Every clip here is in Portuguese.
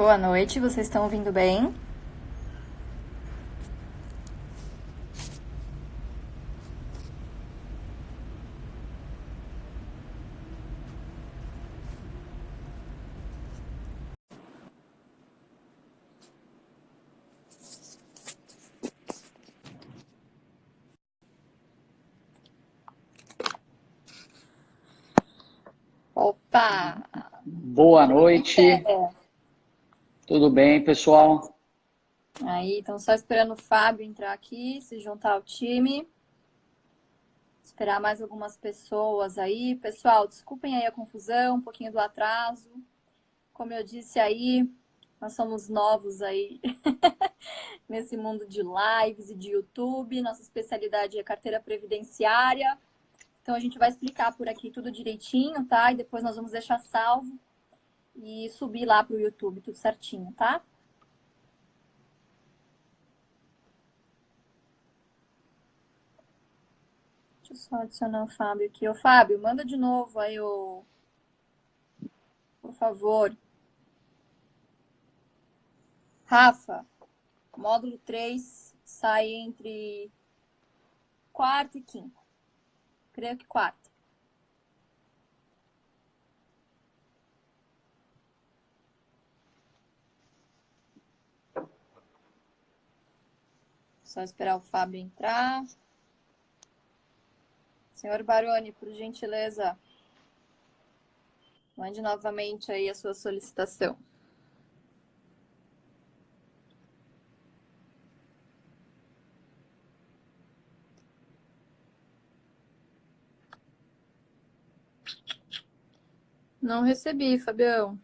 Boa noite, vocês estão ouvindo bem? Opa! Boa Tudo bem, noite, Pé? tudo bem, pessoal? Aí, estão só esperando o Fábio entrar aqui, se juntar ao time. Esperar mais algumas pessoas aí. Pessoal, desculpem aí a confusão, um pouquinho do atraso. Como eu disse aí, nós somos novos aí nesse mundo de lives e de YouTube. Nossa especialidade é carteira previdenciária. Então, a gente vai explicar por aqui tudo direitinho, tá? E depois nós vamos deixar salvo e subir lá para o YouTube tudo certinho, tá? Deixa eu só adicionar o Fábio aqui. Ô, Fábio, manda de novo aí, por favor. Rafa, módulo 3 sai entre quarta e quinta. Creio que quarta. Só esperar o Fábio entrar. Senhor Baroni, por gentileza, mande novamente aí a sua solicitação. Não recebi, Fabião.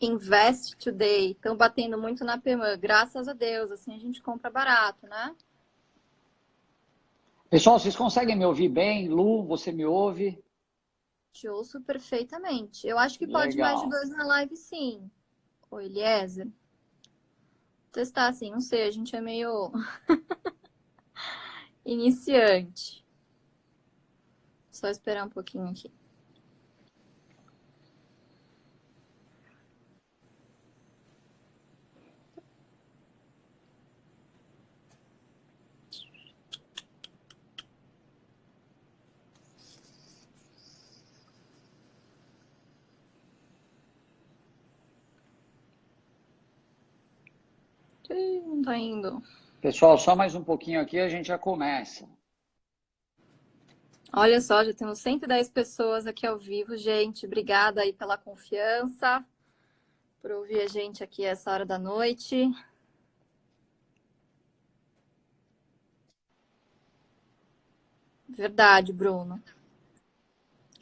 Invest Today. Estão batendo muito na PEMAN. Graças a Deus. Assim a gente compra barato, né? Pessoal, vocês conseguem me ouvir bem? Lu, você me ouve? Te ouço perfeitamente. Eu acho que pode mais de Legal. 2 na live, sim. Ô, Eliezer. Testar assim, não sei, a gente é meio iniciante. Só esperar um pouquinho aqui. Ih, não tá indo. Pessoal, só mais um pouquinho aqui e a gente já começa. Olha só, já temos 110 pessoas aqui ao vivo, gente. Obrigada aí pela confiança, por ouvir a gente aqui essa hora da noite. Verdade, Bruno.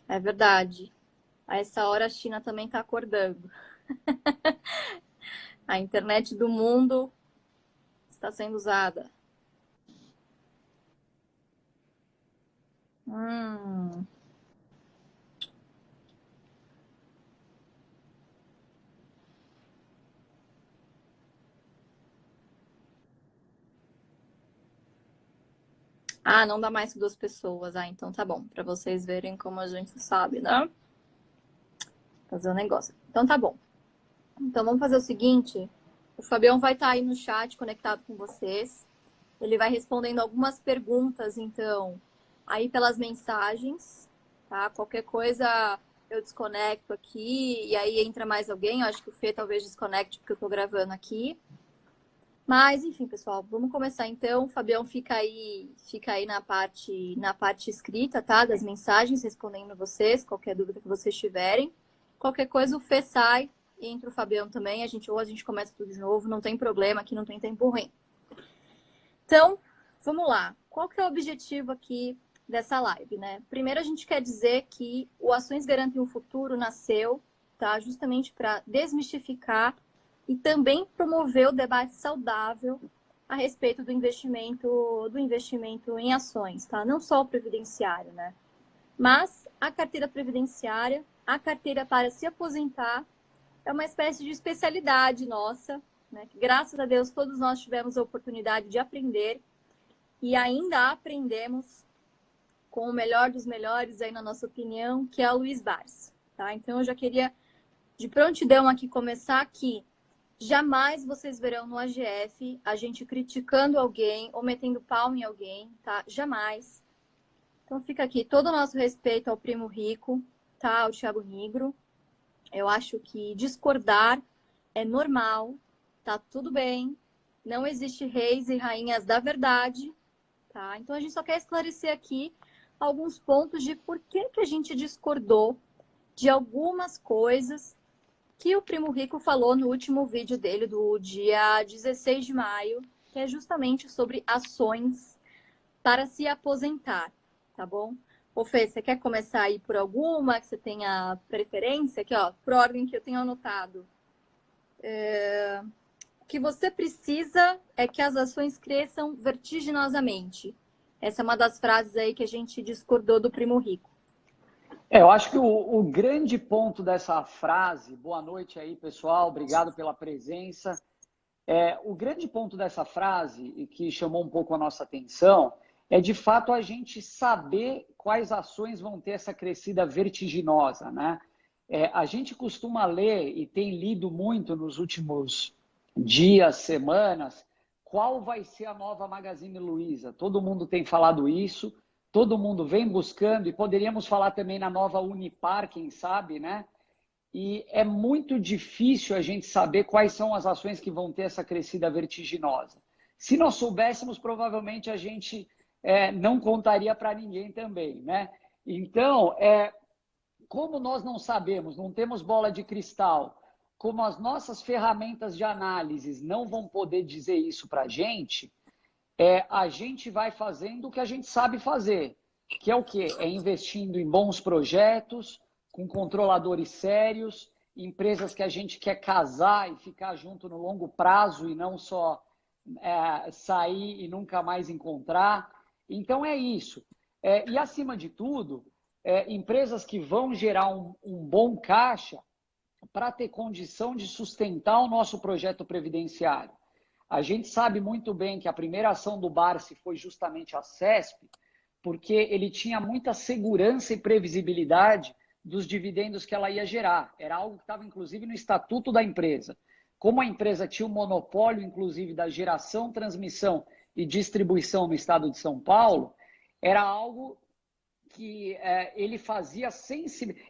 É verdade. A essa hora a China também tá acordando. A internet do mundo está sendo usada. Hum. Ah, não dá mais que 2 pessoas. Ah, então tá bom. Para vocês verem como a gente sabe, né? Fazer o negócio. Então tá bom. Então vamos fazer o seguinte. O Fabião vai estar aí no chat conectado com vocês. Ele vai respondendo algumas perguntas, então, aí pelas mensagens, tá? Qualquer coisa eu desconecto aqui e aí entra mais alguém. Eu acho que o Fê talvez desconecte porque eu tô gravando aqui. Mas, enfim, pessoal, vamos começar então. O Fabião fica aí na parte escrita, tá? Das mensagens, respondendo vocês, qualquer dúvida que vocês tiverem. Qualquer coisa, o Fê sai e entra o Fabião também. Ou a gente começa tudo de novo, não tem problema, aqui não tem tempo ruim. Então, vamos lá. Qual que é o objetivo aqui dessa live, né? Primeiro, a gente quer dizer que o Ações Garantem o Futuro nasceu, tá? Justamente para desmistificar e também promover o debate saudável a respeito do investimento em ações, tá? Não só o previdenciário, né? Mas a carteira previdenciária a carteira para se aposentar é uma espécie de especialidade nossa, né? Que, graças a Deus, todos nós tivemos a oportunidade de aprender e ainda aprendemos com o melhor dos melhores, aí na nossa opinião, que é o Luiz Barsi, tá? Então, eu já queria, de prontidão aqui, começar aqui. Jamais vocês verão no AGF a gente criticando alguém ou metendo pau em alguém, tá? Jamais. Então, fica aqui todo o nosso respeito ao Primo Rico, tá? Ao Thiago Nigro. Eu acho que discordar é normal, tá tudo bem. Não existe reis e rainhas da verdade, tá? Então, a gente só quer esclarecer aqui alguns pontos de por que a gente discordou de algumas coisas que o Primo Rico falou no último vídeo dele, do dia 16 de maio, que é justamente sobre ações para se aposentar, tá bom? Ô Fê, você quer começar aí por alguma que você tenha preferência? Aqui, ó, por ordem que eu tenho anotado. O que você precisa é que as ações cresçam vertiginosamente. Essa é uma das frases aí que a gente discordou do Primo Rico. Eu acho que o grande ponto dessa frase, boa noite aí, pessoal, obrigado pela presença. O grande ponto dessa frase, e que chamou um pouco a nossa atenção, é de fato a gente saber quais ações vão ter essa crescida vertiginosa, né? A gente costuma ler e tem lido muito nos últimos dias, semanas, qual vai ser a nova Magazine Luiza. Todo mundo tem falado isso, todo mundo vem buscando, e poderíamos falar também na nova Unipar, quem sabe, né? E é muito difícil a gente saber quais são as ações que vão ter essa crescida vertiginosa. Se nós soubéssemos, provavelmente a gente não contaria para ninguém também, né? Então, como nós não sabemos, não temos bola de cristal, como as nossas ferramentas de análise não vão poder dizer isso para a gente vai fazendo o que a gente sabe fazer, que é o quê? É investindo em bons projetos, com controladores sérios, empresas que a gente quer casar e ficar junto no longo prazo e não só sair e nunca mais encontrar. Então é isso. E acima de tudo, empresas que vão gerar um bom caixa para ter condição de sustentar o nosso projeto previdenciário. A gente sabe muito bem que a primeira ação do Barsi foi justamente a CESP, porque ele tinha muita segurança e previsibilidade dos dividendos que ela ia gerar. Era algo que estava, inclusive, no estatuto da empresa. Como a empresa tinha o monopólio, inclusive, da geração, transmissão e distribuição no estado de São Paulo, era algo que ele fazia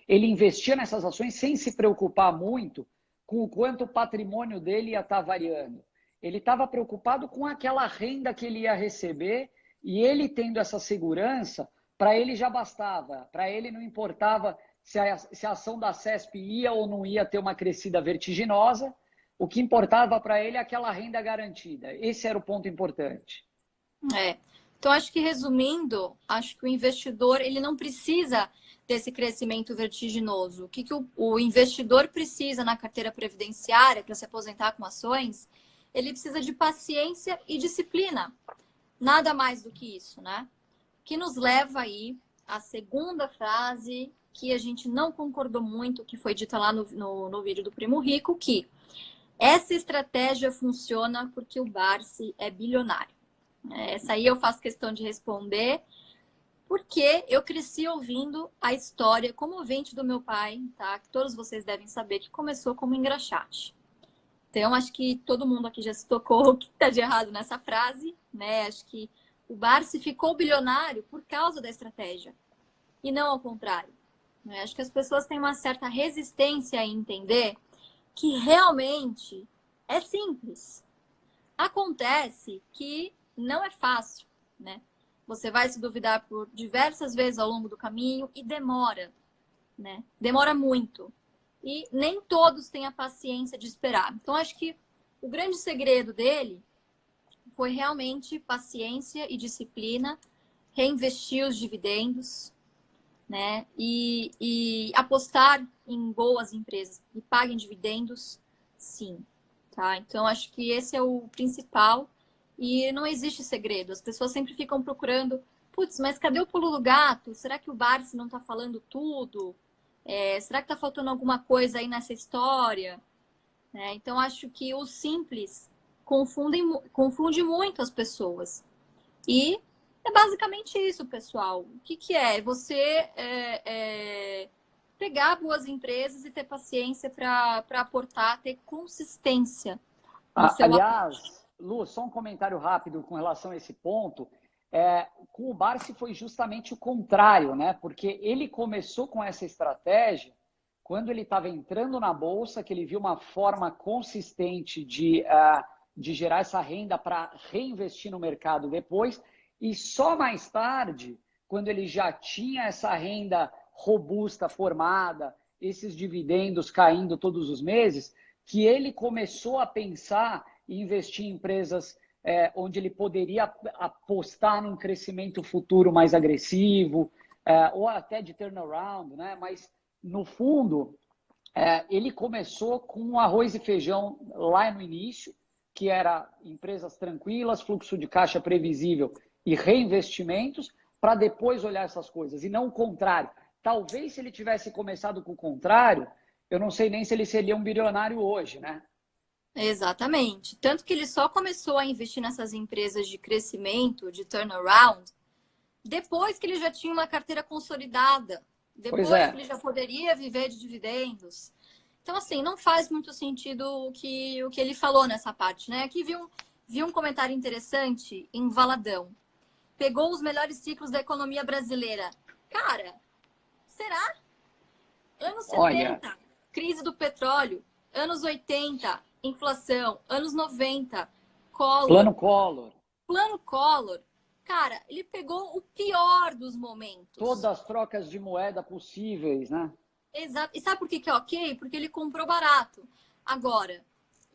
ele investia nessas ações sem se preocupar muito com o quanto o patrimônio dele ia estar variando. Ele estava preocupado com aquela renda que ele ia receber, e ele tendo essa segurança, para ele já bastava. Para ele não importava se a ação da CESP ia ou não ia ter uma crescida vertiginosa, o que importava para ele é aquela renda garantida. Esse era o ponto importante. Então, acho que resumindo, acho que o investidor ele não precisa desse crescimento vertiginoso. O que o investidor precisa na carteira previdenciária para se aposentar com ações? Ele precisa de paciência e disciplina. Nada mais do que isso, né? Que nos leva aí à segunda frase que a gente não concordou muito, que foi dita lá no vídeo do Primo Rico, que essa estratégia funciona porque o Barsi é bilionário. Essa aí eu faço questão de responder, porque eu cresci ouvindo a história comovente do meu pai, tá? Que todos vocês devem saber que começou como engraxate. Então, acho que todo mundo aqui já se tocou o que está de errado nessa frase, né? Acho que o Barsi ficou bilionário por causa da estratégia, e não ao contrário, né? Acho que as pessoas têm uma certa resistência a entender que realmente é simples. Acontece que não é fácil, né? Você vai se duvidar por diversas vezes ao longo do caminho e demora, né? Demora muito. E nem todos têm a paciência de esperar. Então, acho que o grande segredo dele foi realmente paciência e disciplina, reinvestir os dividendos, né? E apostar em boas empresas que paguem dividendos, sim. Tá? Então, acho que esse é o principal. E não existe segredo. As pessoas sempre ficam procurando, putz, mas cadê o pulo do gato? Será que o Barsi não está falando tudo? Será que está faltando alguma coisa aí nessa história? Né? Então, acho que o simples confunde muito as pessoas. E é basicamente isso, pessoal. O que, que é? Você pegar boas empresas e ter paciência para aportar, ter consistência no seu aporte. Aliás, Lu, só um comentário rápido com relação a esse ponto. Com o Barsi foi justamente o contrário, né? Porque ele começou com essa estratégia quando ele estava entrando na Bolsa, que ele viu uma forma consistente de gerar essa renda para reinvestir no mercado depois, e só mais tarde, quando ele já tinha essa renda robusta formada, esses dividendos caindo todos os meses, que ele começou a pensar e investir em empresas onde ele poderia apostar num crescimento futuro mais agressivo, ou até de turnaround, né? Mas, no fundo, ele começou com arroz e feijão lá no início, que era empresas tranquilas, fluxo de caixa previsível e reinvestimentos, para depois olhar essas coisas, e não o contrário. Talvez se ele tivesse começado com o contrário, eu não sei nem se ele seria um bilionário hoje, né? Exatamente. Tanto que ele só começou a investir nessas empresas de crescimento, de turnaround, depois que ele já tinha uma carteira consolidada, Pois depois que é. ele já poderia viver de dividendos. Então, assim, não faz muito sentido o que ele falou nessa parte, né? Aqui vi um comentário interessante em Valadão. Pegou os melhores ciclos da economia brasileira. Cara, será? Anos Olha, 70, crise do petróleo. Anos 80, inflação. Anos 90, Collor. plano Collor, Plano Collor. Cara, ele pegou o pior dos todas momentos. as trocas de moeda possíveis, né? Exato. E sabe por que é ok? Porque ele comprou barato. Agora,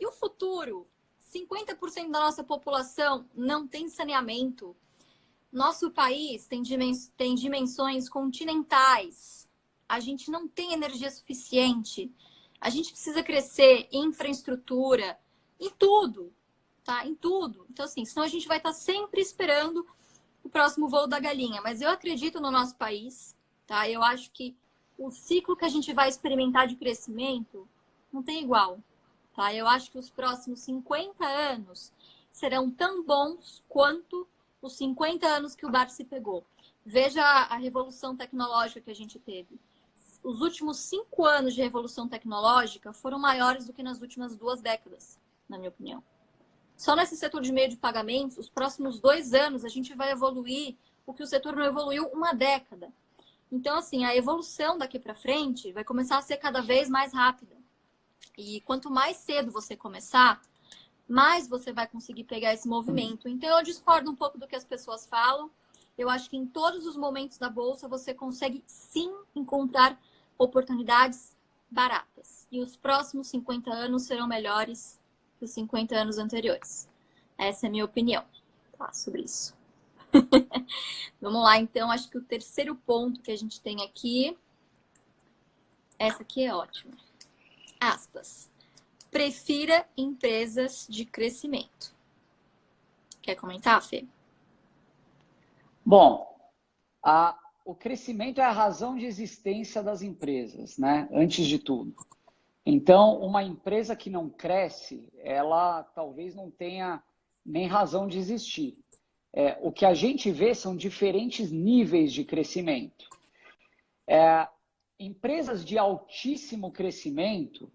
e o futuro? 50% da nossa população não tem saneamento. Nosso país tem dimensões continentais. A gente não tem energia suficiente. A gente precisa crescer em infraestrutura, em tudo, tá? Em tudo. Então, assim, senão a gente vai estar sempre esperando o próximo voo da galinha. Mas eu acredito no nosso país, tá? Eu acho que o ciclo que a gente vai experimentar de crescimento não tem igual, tá? Eu acho que os próximos 50 anos serão tão bons quanto os 50 anos que o Barsi pegou. Veja a revolução tecnológica que a gente teve. Os últimos 5 anos de revolução tecnológica foram maiores do que nas últimas 2 décadas, na minha opinião. Só nesse setor de meio de pagamentos, os próximos 2 anos, a gente vai evoluir o que o setor não evoluiu uma década. Então, assim, a evolução daqui para frente vai começar a ser cada vez mais rápida. E quanto mais cedo você começar, mais você vai conseguir pegar esse movimento. Então, eu discordo um pouco do que as pessoas falam. Eu acho que em todos os momentos da bolsa você consegue sim encontrar oportunidades baratas. E os próximos 50 anos serão melhores que os 50 anos anteriores. Essa é a minha opinião, tá, sobre isso. Vamos lá, então. Acho que o terceiro ponto que a gente tem aqui. Essa aqui é ótima. Aspas. Prefira empresas de crescimento. Quer comentar, Fê? Bom, o crescimento é a razão de existência das empresas, né? Antes de tudo. Então, uma empresa que não cresce, ela talvez não tenha nem razão de existir. O que a gente vê são diferentes níveis de crescimento. Empresas de altíssimo crescimento,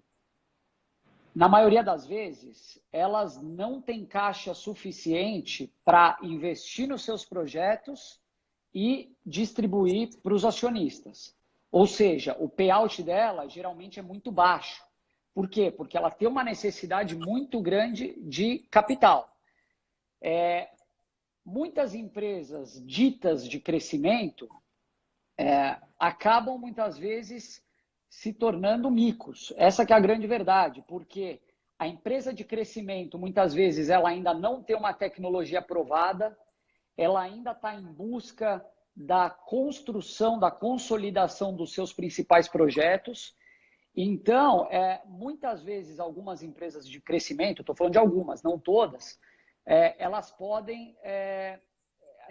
na maioria das vezes, elas não têm caixa suficiente para investir nos seus projetos e distribuir para os acionistas. Ou seja, o payout dela geralmente é muito baixo. Por quê? Porque ela tem uma necessidade muito grande de capital. Muitas empresas ditas de crescimento acabam muitas vezes se tornando micos. Essa que é a grande verdade, porque a empresa de crescimento, muitas vezes, ela ainda não tem uma tecnologia aprovada, ela ainda está em busca da construção, da consolidação dos seus principais projetos. Então, muitas vezes, algumas empresas de crescimento, estou falando de algumas, não todas, elas podem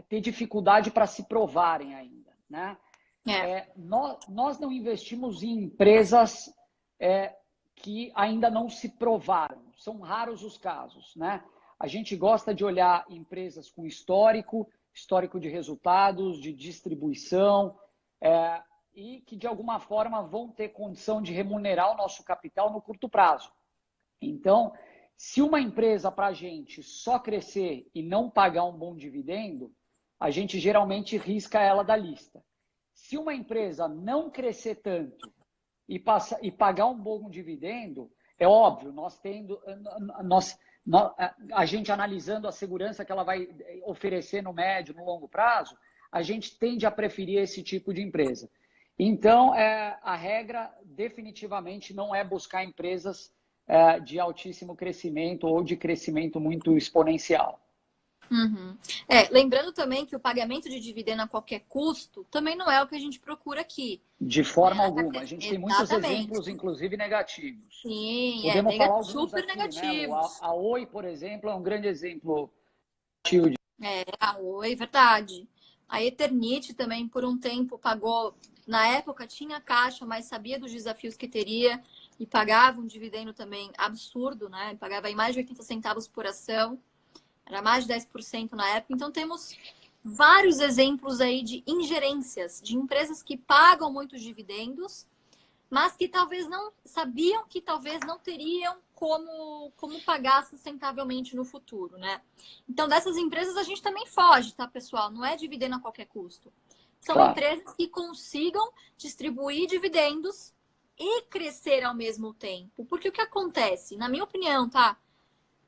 ter dificuldade para se provarem ainda, né? nós não investimos em empresas que ainda não se provaram. São raros os casos, né? A gente gosta de olhar empresas com histórico de resultados, de distribuição, e que, de alguma forma, vão ter condição de remunerar o nosso capital no curto prazo. Então, se uma empresa, para a gente, só crescer e não pagar um bom dividendo, a gente geralmente risca ela da lista. Se uma empresa não crescer tanto e pagar um bom dividendo, é óbvio, a gente analisando a segurança que ela vai oferecer no médio, no longo prazo, a gente tende a preferir esse tipo de empresa. Então, a regra definitivamente não é buscar empresas de altíssimo crescimento ou de crescimento muito exponencial. Uhum. Lembrando também que o pagamento de dividendo a qualquer custo também não é o que a gente procura aqui. De forma alguma. A gente tem muitos Exatamente. exemplos, inclusive negativos. Sim, podemos falar alguns super aqui, negativos. Né? A Oi, por exemplo, é um grande exemplo negativo. A Oi, verdade. A Eternit também, por um tempo, pagou. Na época tinha caixa, mas sabia dos desafios que teria e pagava um dividendo também absurdo, né? Pagava aí mais de 80 centavos por ação. Era mais de 10% na época. Então, temos vários exemplos aí de ingerências, de empresas que pagam muitos dividendos, mas que talvez não sabiam que talvez não teriam como pagar sustentavelmente no futuro, né? Então, dessas empresas a gente também foge, tá, pessoal? Não é dividendo a qualquer custo. São empresas que consigam distribuir dividendos e crescer ao mesmo tempo. Porque o que acontece, na minha opinião, tá?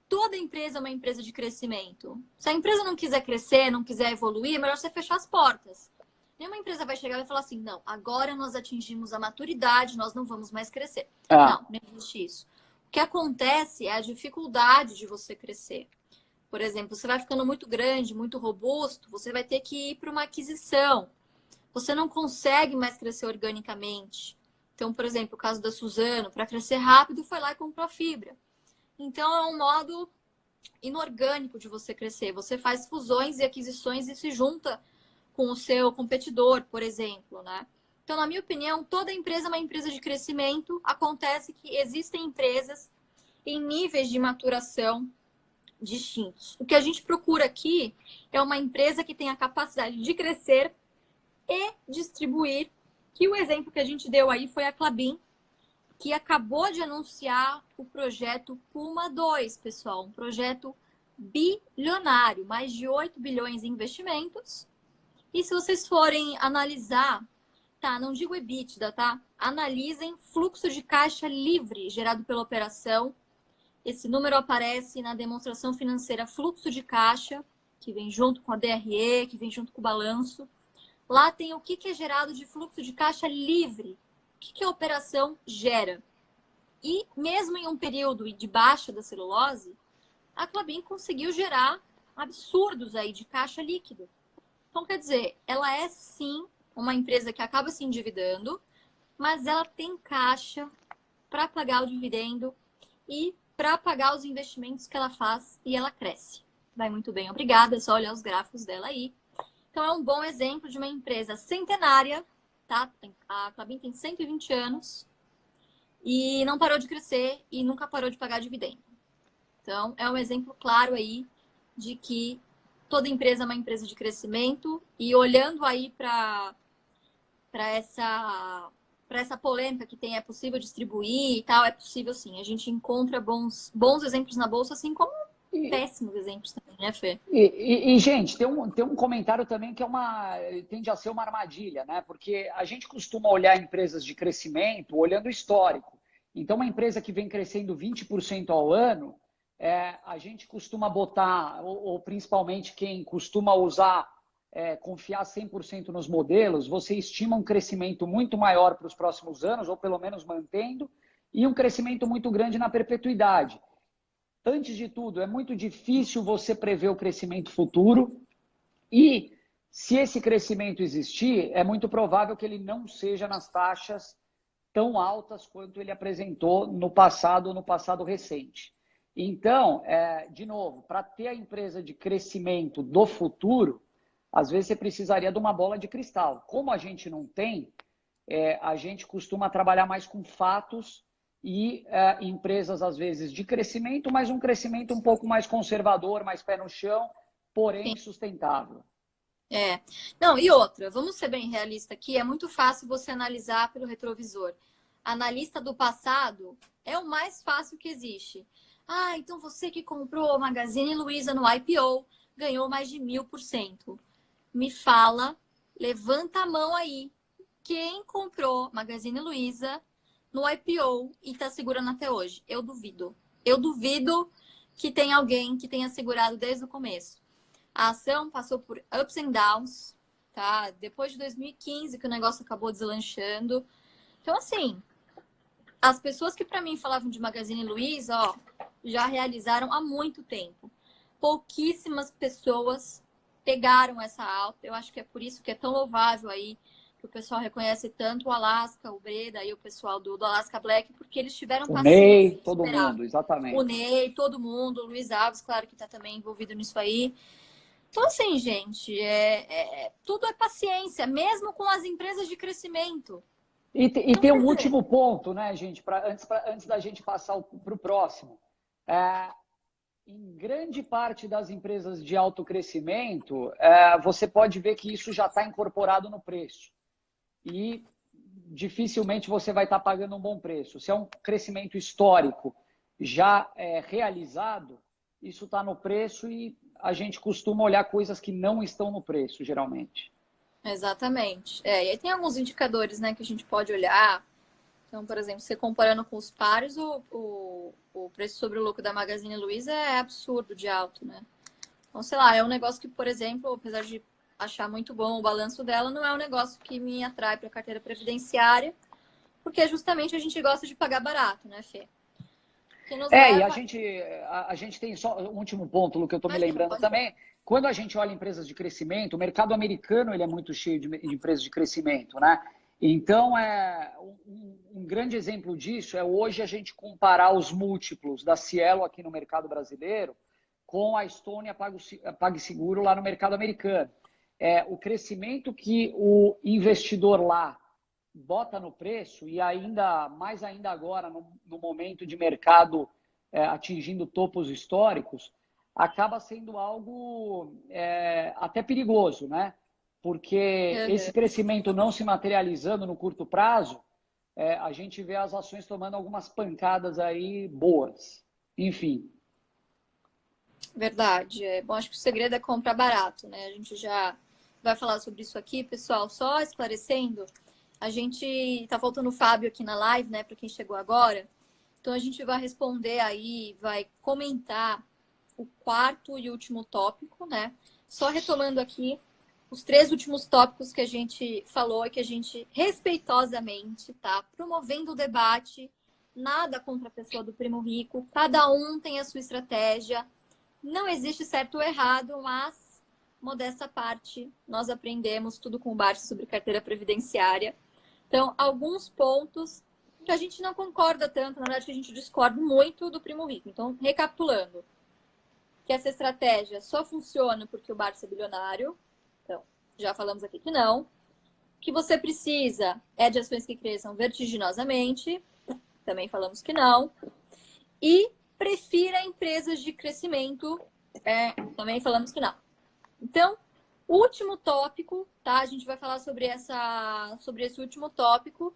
Toda empresa é uma empresa de crescimento. Se a empresa não quiser crescer, não quiser evoluir, é melhor você fechar as portas. Nenhuma empresa vai chegar e falar assim, não, agora nós atingimos a maturidade, nós não vamos mais crescer. Não existe isso. O que acontece é a dificuldade de você crescer. Por exemplo, você vai ficando muito grande, muito robusto, você vai ter que ir para uma aquisição. Você não consegue mais crescer organicamente. Então, por exemplo, o caso da Suzano, para crescer rápido, foi lá e comprou a fibra. Então, é um modo inorgânico de você crescer. Você faz fusões e aquisições e se junta com o seu competidor, por exemplo, né? Então, na minha opinião, toda empresa é uma empresa de crescimento. Acontece que existem empresas em níveis de maturação distintos. O que a gente procura aqui é uma empresa que tenha a capacidade de crescer e distribuir, que o exemplo que a gente deu aí foi a Klabin, que acabou de anunciar o projeto Puma 2, pessoal. Um projeto bilionário, mais de 8 bilhões em investimentos. E se vocês forem analisar, tá? Não digo EBITDA, tá? Analisem fluxo de caixa livre gerado pela operação. Esse número aparece na demonstração financeira fluxo de caixa, que vem junto com a DRE, que vem junto com o balanço. Lá tem o que é gerado de fluxo de caixa livre. O que a operação gera? E mesmo em um período de baixa da celulose, a Klabin conseguiu gerar absurdos aí de caixa líquido. Então, quer dizer, ela é sim uma empresa que acaba se endividando, mas ela tem caixa para pagar o dividendo e para pagar os investimentos que ela faz e ela cresce. Vai muito bem, obrigada. É só olhar os gráficos dela aí. Então, é um bom exemplo de uma empresa centenária, tá? A Klabin tem 120 anos e não parou de crescer e nunca parou de pagar dividendo. Então, é um exemplo claro aí de que toda empresa é uma empresa de crescimento e olhando aí para essa polêmica que tem, é possível distribuir e tal, é possível sim. A gente encontra bons exemplos na bolsa, assim como péssimos exemplos também, né, Fê? Gente, tem um comentário também que tende a ser uma armadilha, né? Porque a gente costuma olhar empresas de crescimento olhando o histórico. Então, uma empresa que vem crescendo 20% ao ano, a gente costuma botar, ou principalmente quem costuma usar, confiar 100% nos modelos, você estima um crescimento muito maior para os próximos anos, ou pelo menos mantendo, e um crescimento muito grande na perpetuidade. Antes de tudo, é muito difícil você prever o crescimento futuro e, se esse crescimento existir, é muito provável que ele não seja nas taxas tão altas quanto ele apresentou no passado ou no passado recente. Então, de novo, para ter a empresa de crescimento do futuro, às vezes você precisaria de uma bola de cristal. Como a gente não tem, a gente costuma trabalhar mais com fatos e empresas, às vezes, de crescimento, mas um crescimento um pouco mais conservador, mais pé no chão, porém Sim. sustentável. Não, e outra, vamos ser bem realistas aqui, é muito fácil você analisar pelo retrovisor. Analista do passado é o mais fácil que existe. Ah, então você que comprou a Magazine Luiza no IPO ganhou mais de 1000%. Me fala, levanta a mão aí. Quem comprou Magazine Luiza no IPO e está segurando até hoje? Eu duvido. Eu duvido que tenha alguém que tenha segurado desde o começo. A ação passou por ups and downs, tá? Depois de 2015 que o negócio acabou deslanchando. Então, assim, as pessoas que para mim falavam de Magazine Luiza, ó, já realizaram há muito tempo. Pouquíssimas pessoas pegaram essa alta. Eu acho que é por isso que é tão louvável aí que o pessoal reconhece tanto o Alaska, o Breda e o pessoal do Alaska Black, porque eles tiveram O paciência Ney, de todo esperar. mundo, O exatamente. Ney, todo mundo, o Luiz Alves, claro que está também envolvido nisso aí. Então, assim, gente, tudo é paciência, mesmo com as empresas de crescimento. E Então, tem quer um dizer, último ponto, né, gente, antes da gente passar para o próximo. Em grande parte das empresas de alto crescimento, você pode ver que isso já está incorporado no preço. E dificilmente você vai estar pagando um bom preço. Se é um crescimento histórico já realizado, isso está no preço e a gente costuma olhar coisas que não estão no preço, geralmente. exatamente. E aí tem alguns indicadores, né, que a gente pode olhar. Então, por exemplo, você comparando com os pares, o preço sobre o lucro da Magazine Luiza é absurdo de alto, né? Então, sei lá, é um negócio que, por exemplo, apesar de achar muito bom o balanço dela, não é um negócio que me atrai para a carteira previdenciária, porque justamente a gente gosta de pagar barato, né, Fê? Que nos E leva. a gente tem só um último ponto, Lu, que eu estou me Imagina, lembrando pode falar. também. Quando a gente olha empresas de crescimento, o mercado americano ele é muito cheio de empresas de crescimento, né? Então, um grande exemplo disso é hoje a gente comparar os múltiplos da Cielo aqui no mercado brasileiro com a Estônia PagSeguro lá no mercado americano. O crescimento que o investidor lá bota no preço, e ainda mais ainda agora, no momento de mercado atingindo topos históricos, acaba sendo algo até perigoso, né? Porque esse Uhum. crescimento não se materializando no curto prazo, a gente vê as ações tomando algumas pancadas aí boas. Enfim. Verdade. Bom, acho que o segredo é comprar barato, né? A gente já vai falar sobre isso aqui, pessoal. Só esclarecendo, a gente tá faltando o Fábio aqui na live, né? Para quem chegou agora. Então a gente vai responder aí, vai comentar o quarto e último tópico, né? Só retomando aqui os três últimos tópicos que a gente falou e que a gente respeitosamente tá promovendo o debate. Nada contra a pessoa do primo rico, cada um tem a sua estratégia. Não existe certo ou errado, mas, modesta parte, nós aprendemos tudo com o Barça sobre carteira previdenciária. Então, alguns pontos que a gente não concorda tanto, na verdade, que a gente discorda muito do primo rico. Então, recapitulando, que essa estratégia só funciona porque o Barça é bilionário. Então, já falamos aqui que não. Que você precisa é de ações que cresçam vertiginosamente. Também falamos que não. E prefira empresas de crescimento. Também falamos que não. Então, último tópico, tá? A gente vai falar sobre esse último tópico.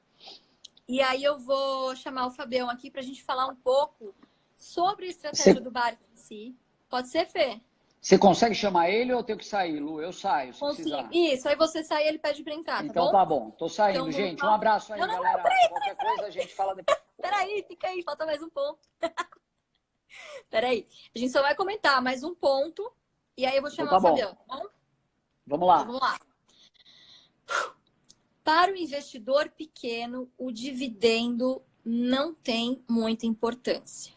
E aí eu vou chamar o Fabião aqui para a gente falar um pouco sobre a estratégia do bar em si. Pode ser, Fê? Você consegue chamar ele ou eu tenho que sair, Lu? Eu saio, se Consigo. precisar. Isso, aí você sai e ele pede para entrar, tá Então bom? tá bom. Tô saindo, Então vamos gente. Um lá. abraço Não, aí, não, não, galera. Qualquer coisa a gente fala depois. peraí, fica aí, falta mais um ponto. Peraí. A gente só vai comentar mais um ponto e aí eu vou Então chamar o tá bom. Fabião, tá bom? Vamos Então lá. vamos lá. Para o investidor pequeno, o dividendo não tem muita importância.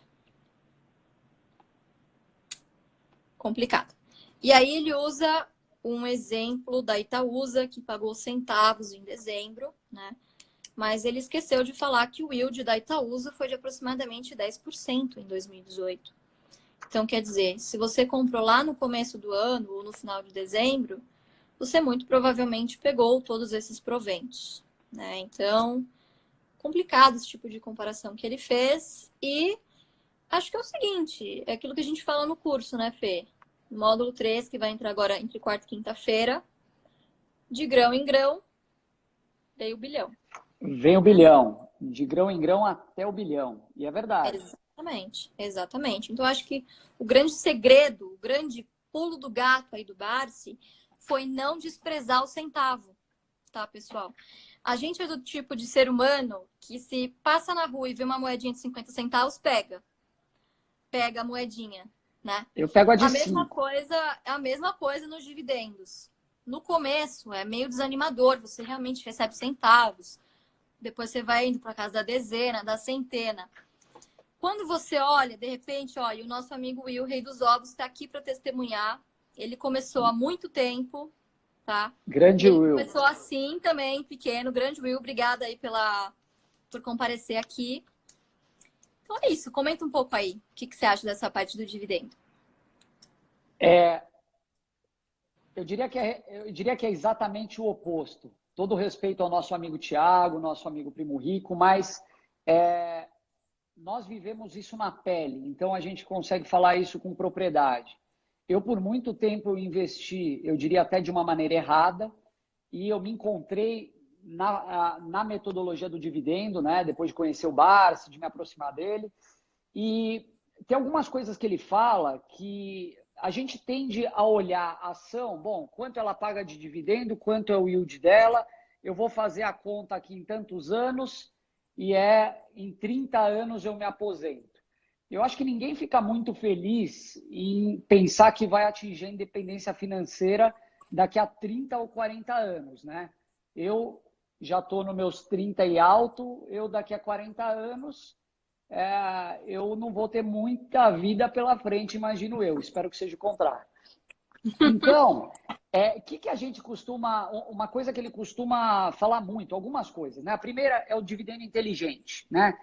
Complicado. E aí ele usa um exemplo da Itaúsa, que pagou centavos em dezembro, né? Mas ele esqueceu de falar que o yield da Itaúsa foi de aproximadamente 10% em 2018. Então, quer dizer, se você comprou lá no começo do ano ou no final de dezembro, você muito provavelmente pegou todos esses proventos, né? Então, complicado esse tipo de comparação que ele fez. E acho que é o seguinte, é aquilo que a gente falou no curso, né, Fê? Módulo 3, que vai entrar agora entre quarta e quinta-feira, de grão em grão, veio o bilhão. Vem o bilhão, de grão em grão até o bilhão. E é verdade. Exatamente, exatamente. Então, acho que o grande segredo, o grande pulo do gato aí do Barsi foi não desprezar o centavo, tá, pessoal? A gente é do tipo de ser humano que se passa na rua e vê uma moedinha de 50 centavos, pega a moedinha, né? Eu pego a de A mesma 5. coisa, a mesma coisa nos dividendos. No começo é meio desanimador, você realmente recebe centavos. Depois você vai indo para casa da dezena, da centena. Quando você olha, de repente, olha, o nosso amigo Will, Rei dos Ovos, está aqui para testemunhar. Ele começou há muito tempo, tá? E Grande ele Will. começou assim também, pequeno. Grande Will, obrigada aí por comparecer aqui. Então é isso, comenta um pouco aí. O que você acha dessa parte do dividendo? É, eu diria que é exatamente o oposto. Todo respeito ao nosso amigo Tiago, nosso amigo Primo Rico, mas nós vivemos isso na pele, então a gente consegue falar isso com propriedade. Eu, por muito tempo, investi, eu diria até de uma maneira errada, e eu me encontrei na metodologia do dividendo, né? Depois de conhecer o Barsi, de me aproximar dele. E tem algumas coisas que ele fala que a gente tende a olhar a ação, bom, quanto ela paga de dividendo, quanto é o yield dela, eu vou fazer a conta aqui em tantos anos e em 30 anos eu me aposento. Eu acho que ninguém fica muito feliz em pensar que vai atingir a independência financeira daqui a 30 ou 40 anos, né? Eu já estou nos meus 30 e alto, eu daqui a 40 anos eu não vou ter muita vida pela frente, imagino eu. Espero que seja o contrário. Então, que a gente costuma. Uma coisa que ele costuma falar muito, algumas coisas, né? A primeira é o dividendo inteligente, né?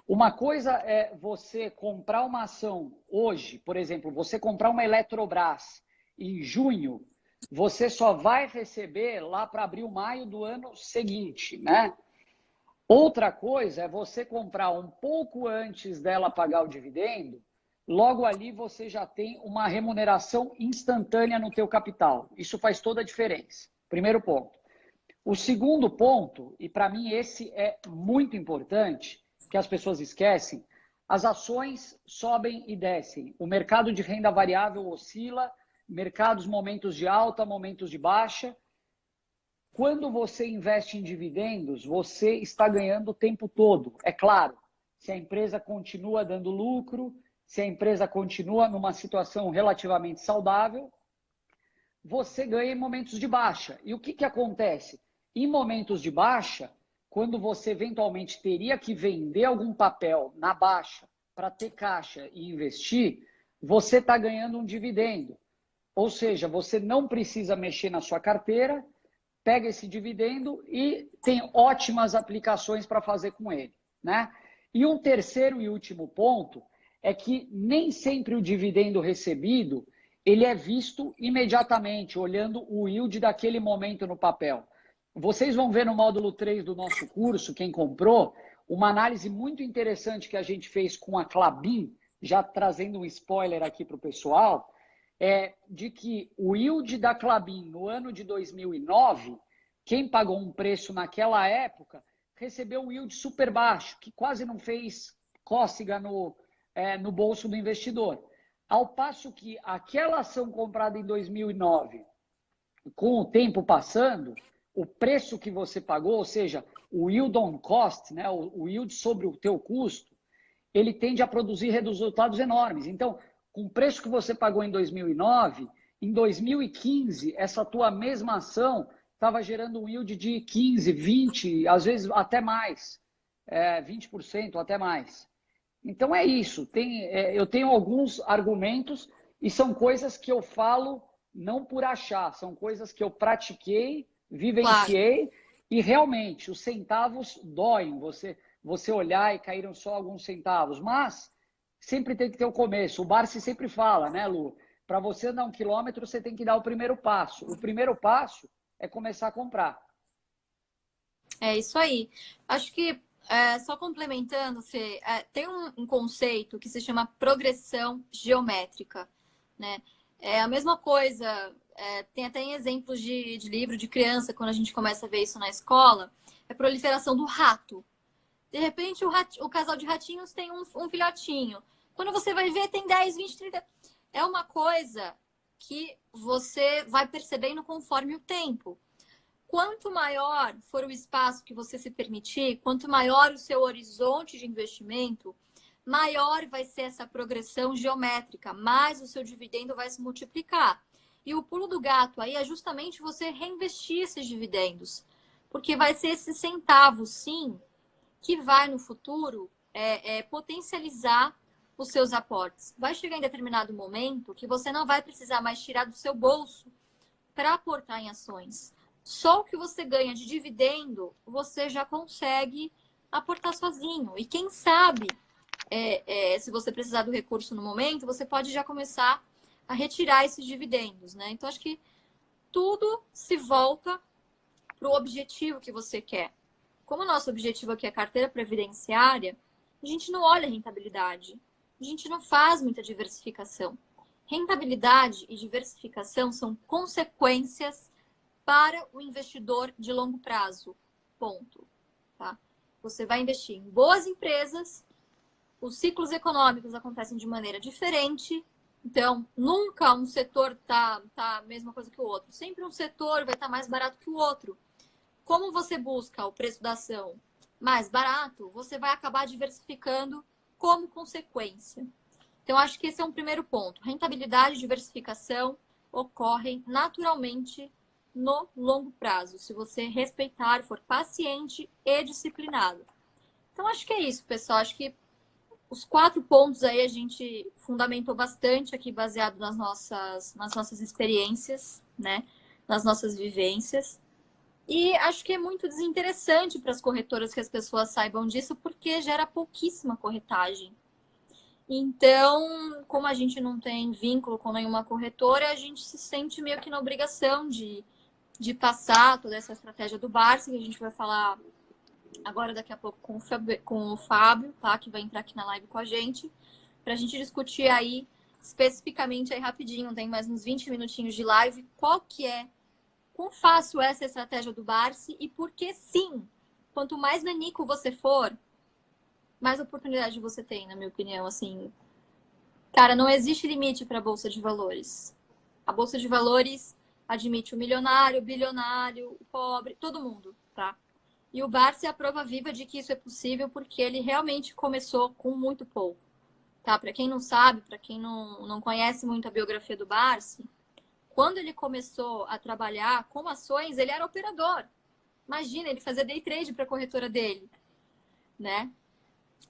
Uma coisa é você comprar uma ação hoje, por exemplo, você comprar uma Eletrobras em junho, você só vai receber lá para abril, maio do ano seguinte, né? Outra coisa é você comprar um pouco antes dela pagar o dividendo, logo ali você já tem uma remuneração instantânea no teu capital. Isso faz toda a diferença. Primeiro ponto. O segundo ponto, e para mim esse é muito importante, que as pessoas esquecem, as ações sobem e descem. O mercado de renda variável oscila, mercados momentos de alta, momentos de baixa. Quando você investe em dividendos, você está ganhando o tempo todo. É claro, se a empresa continua dando lucro, se a empresa continua numa situação relativamente saudável, você ganha em momentos de baixa. E o que acontece? Em momentos de baixa, quando você eventualmente teria que vender algum papel na baixa para ter caixa e investir, você está ganhando um dividendo. Ou seja, você não precisa mexer na sua carteira, pega esse dividendo e tem ótimas aplicações para fazer com ele, né? E um terceiro e último ponto é que nem sempre o dividendo recebido ele é visto imediatamente, olhando o yield daquele momento no papel. Vocês vão ver no módulo 3 do nosso curso, quem comprou, uma análise muito interessante que a gente fez com a Klabin, já trazendo um spoiler aqui para o pessoal, de que o yield da Klabin no ano de 2009, quem pagou um preço naquela época, recebeu um yield super baixo, que quase não fez cócega no bolso do investidor. Ao passo que aquela ação comprada em 2009, com o tempo passando, o preço que você pagou, ou seja, o yield on cost, né, o yield sobre o teu custo, ele tende a produzir resultados enormes. Então, com o preço que você pagou em 2009, em 2015, essa tua mesma ação estava gerando um yield de 15, 20, às vezes até mais, 20% até mais. Então é isso. Eu tenho alguns argumentos e são coisas que eu falo não por achar, são coisas que eu pratiquei, Claro. vivenciei e realmente os centavos doem. Você olhar e caíram só alguns centavos, mas sempre tem que ter o começo. O Barsi sempre fala, né, Lu? para você andar 1 quilômetro, você tem que dar o primeiro passo. O primeiro passo é começar a comprar. É isso aí. Acho que, só complementando, Fê, tem um conceito que se chama progressão geométrica, né? É a mesma coisa, tem até em exemplos de livro de criança, quando a gente começa a ver isso na escola, é a proliferação do rato. De repente, o casal de ratinhos tem um filhotinho. Quando você vai ver, tem 10, 20, 30. É uma coisa que você vai percebendo conforme o tempo. Quanto maior for o espaço que você se permitir, quanto maior o seu horizonte de investimento, maior vai ser essa progressão geométrica, mais o seu dividendo vai se multiplicar. E o pulo do gato aí é justamente você reinvestir esses dividendos, porque vai ser esse centavo, sim, que vai no futuro potencializar os seus aportes. Vai chegar em determinado momento que você não vai precisar mais tirar do seu bolso para aportar em ações. Só o que você ganha de dividendo, você já consegue aportar sozinho. E quem sabe, se você precisar do recurso no momento, você pode já começar a retirar esses dividendos, né? Então, acho que tudo se volta para o objetivo que você quer. Como o nosso objetivo aqui é carteira previdenciária, a gente não olha a rentabilidade. A gente não faz muita diversificação. Rentabilidade e diversificação são consequências para o investidor de longo prazo. Ponto. Tá? Você vai investir em boas empresas, os ciclos econômicos acontecem de maneira diferente, então nunca um setor tá a mesma coisa que o outro. Sempre um setor vai estar mais barato que o outro. Como você busca o preço da ação mais barato, você vai acabar diversificando como consequência. Então, acho que esse é um primeiro ponto. Rentabilidade e diversificação ocorrem naturalmente no longo prazo, se você respeitar, for paciente e disciplinado. Então, acho que é isso, pessoal. Acho que os 4 pontos aí a gente fundamentou bastante aqui, baseado nas nossas experiências, né? Nas nossas vivências. E acho que é muito desinteressante para as corretoras que as pessoas saibam disso, porque gera pouquíssima corretagem. Então, como a gente não tem vínculo com nenhuma corretora, a gente se sente meio que na obrigação de passar toda essa estratégia do Barsi, que a gente vai falar agora daqui a pouco com o Fábio, tá? Que vai entrar aqui na live com a gente, para a gente discutir aí especificamente aí rapidinho, tem mais uns 20 minutinhos de live, quão fácil é essa estratégia do Barsi e por que sim, quanto mais nanico você for, mais oportunidade você tem, na minha opinião, assim. Cara, não existe limite para a Bolsa de Valores. A Bolsa de Valores admite o milionário, o bilionário, o pobre, todo mundo, tá? E o Barsi é a prova viva de que isso é possível porque ele realmente começou com muito pouco, tá? Para quem não sabe, para quem não conhece muito a biografia do Barsi, quando ele começou a trabalhar com ações, ele era operador. Imagina, ele fazia day trade para a corretora dele, né?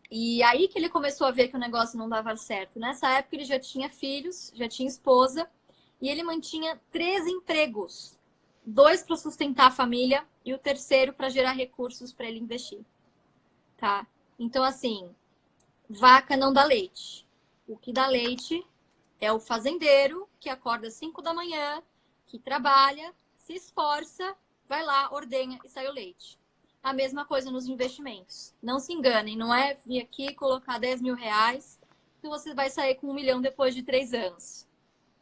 E aí que ele começou a ver que o negócio não dava certo. Nessa época ele já tinha filhos, já tinha esposa, e ele mantinha 3 empregos. 2 para sustentar a família e o terceiro para gerar recursos para ele investir, tá? Então, assim, vaca não dá leite. O que dá leite é o fazendeiro que acorda às 5 da manhã, que trabalha, se esforça, vai lá, ordenha e sai o leite. A mesma coisa nos investimentos. Não se enganem, não é vir aqui colocar 10 mil reais que você vai sair com 1 milhão depois de 3 anos.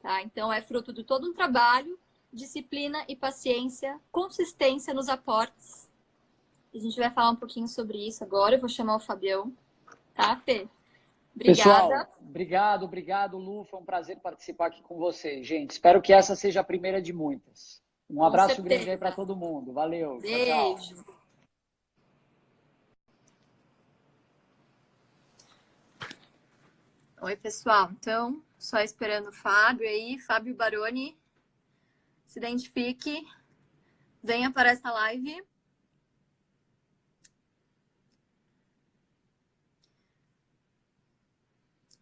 Tá? Então, é fruto de todo um trabalho, disciplina e paciência, consistência nos aportes. A gente vai falar um pouquinho sobre isso agora. Eu vou chamar o Fabião, tá, Fê? Obrigada. Pessoal, obrigado, Lu. Foi um prazer participar aqui com vocês, gente. Espero que essa seja a primeira de muitas. Um Com abraço grande aí para certeza. todo mundo. Valeu. Tchau, tchau. Beijo. Oi, pessoal. Então, só esperando o Fábio aí. Fábio Baroni, se identifique. Venha para esta live.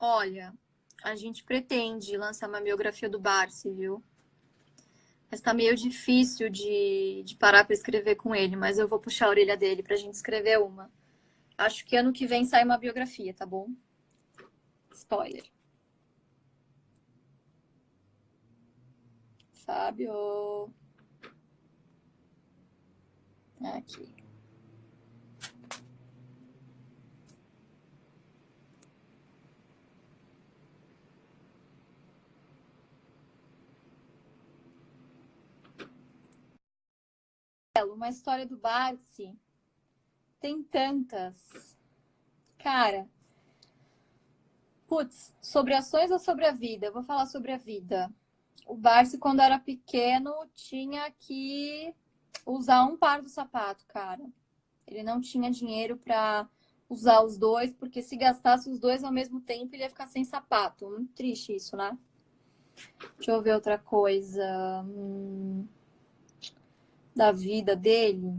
Olha, a gente pretende lançar uma biografia do Barsi, viu? Mas tá meio difícil de parar para escrever com ele, mas eu vou puxar a orelha dele pra gente escrever uma. Acho que ano que vem sai uma biografia, tá bom? Spoiler. Fábio. Aqui. Uma história do Barsi. Tem tantas. Cara. Putz, sobre ações ou sobre a vida? Eu vou falar sobre a vida. O Barsi, quando era pequeno, tinha que usar um par do sapato, cara. Ele não tinha dinheiro para usar os dois, porque se gastasse os dois ao mesmo tempo, ele ia ficar sem sapato. Muito triste isso, né? Deixa eu ver outra coisa. Da vida dele.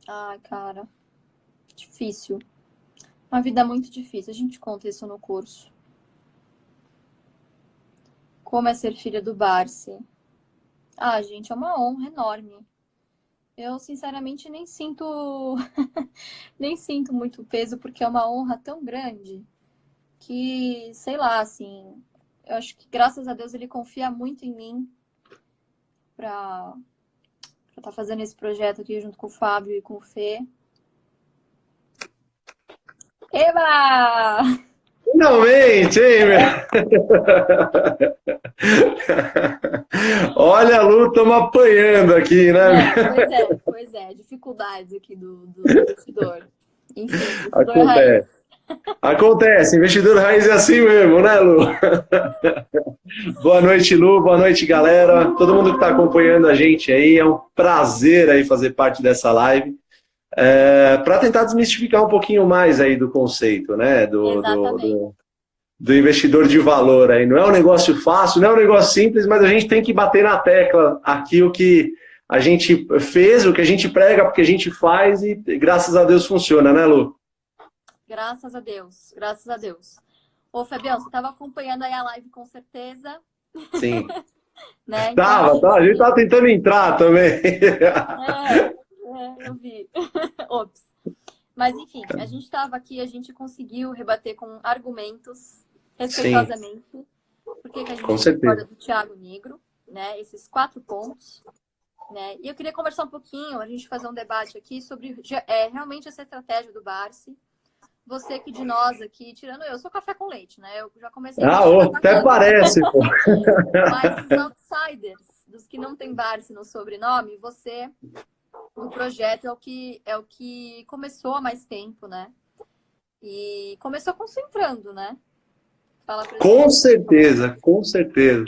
Ai, cara. Difícil. Uma vida muito difícil. A gente conta isso no curso. Como é ser filha do Barsi? Ah, gente, é uma honra enorme. Eu, sinceramente, nem sinto nem sinto muito peso, porque é uma honra tão grande que, sei lá, assim, eu acho que, graças a Deus, ele confia muito em mim para estar fazendo esse projeto aqui junto com o Fábio e com o Fê. Eba! Finalmente, hein, meu? Olha, a Lu, estamos apanhando aqui, né? Pois é. Dificuldades aqui do investidor. Enfim, investidor Acontece. raiz. Acontece, investidor raiz é assim mesmo, né, Lu? Boa noite, Lu, boa noite, galera. Todo mundo que está acompanhando a gente aí, é um prazer aí fazer parte dessa live. Para tentar desmistificar um pouquinho mais aí do conceito, né, do investidor de valor aí. Não é um negócio fácil, não é um negócio simples, mas a gente tem que bater na tecla aqui o que a gente fez, o que a gente prega, porque a gente faz e graças a Deus funciona, né, Lu? Graças a Deus, graças a Deus. Ô, Fabião, você estava acompanhando aí a live com certeza. Sim. Né? Então, a gente estava tentando entrar também. Eu vi. Ops. Mas, enfim, a gente estava aqui, a gente conseguiu rebater com argumentos, respeitosamente, por que a gente discorda do Thiago Negro, né? Esses 4 pontos. Né? E eu queria conversar um pouquinho, a gente fazer um debate aqui sobre realmente essa estratégia do Barsi. Você que de nós aqui, tirando eu sou café com leite, né? Eu já comecei a até parece, pô. Mas os outsiders, dos que não tem Barsi no sobrenome, você, o projeto é o que começou há mais tempo, né? E começou concentrando, né? Com certeza, com certeza.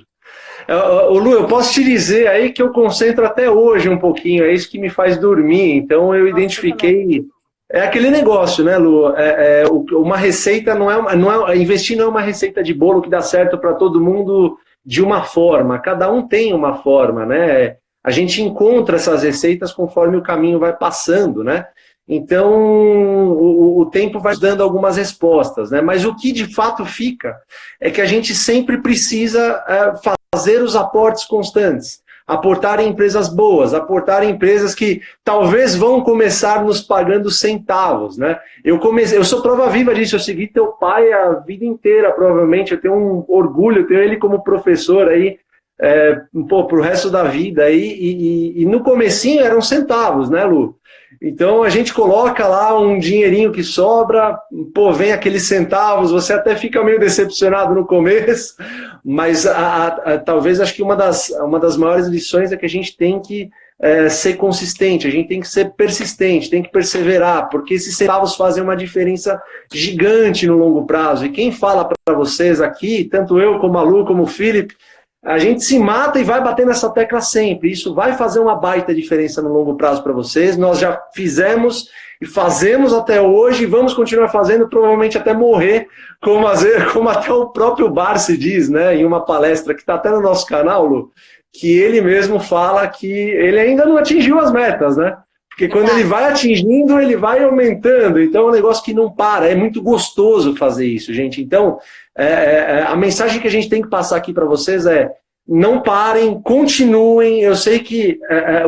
Lu, eu posso te dizer aí que eu concentro até hoje um pouquinho, é isso que me faz dormir. Então eu identifiquei. É aquele negócio, né, Lu? Uma receita investir não é uma receita de bolo que dá certo para todo mundo de uma forma. Cada um tem uma forma, né? A gente encontra essas receitas conforme o caminho vai passando, né? Então, o tempo vai dando algumas respostas, né? Mas o que de fato fica é que a gente sempre precisa fazer os aportes constantes. Aportar em empresas boas, aportar em empresas que talvez vão começar nos pagando centavos, né? Eu sou prova viva disso, eu segui teu pai a vida inteira, provavelmente, eu tenho um orgulho, eu tenho ele como professor aí, pro resto da vida aí, e no comecinho eram centavos, né, Lu? Então a gente coloca lá um dinheirinho que sobra, vem aqueles centavos, você até fica meio decepcionado no começo, mas talvez acho que uma das maiores lições é que a gente tem que ser consistente, a gente tem que ser persistente, tem que perseverar, porque esses centavos fazem uma diferença gigante no longo prazo. E quem fala para vocês aqui, tanto eu como a Lu, como o Felipe, a gente se mata e vai bater nessa tecla sempre. Isso vai fazer uma baita diferença no longo prazo para vocês. Nós já fizemos e fazemos até hoje e vamos continuar fazendo, provavelmente até morrer, como até o próprio Barsi diz, né, em uma palestra que está até no nosso canal, Lu, que ele mesmo fala que ele ainda não atingiu as metas, né? Porque quando ele vai atingindo, ele vai aumentando. Então é um negócio que não para. É muito gostoso fazer isso, gente. Então, a mensagem que a gente tem que passar aqui para vocês é: não parem, continuem. Eu sei que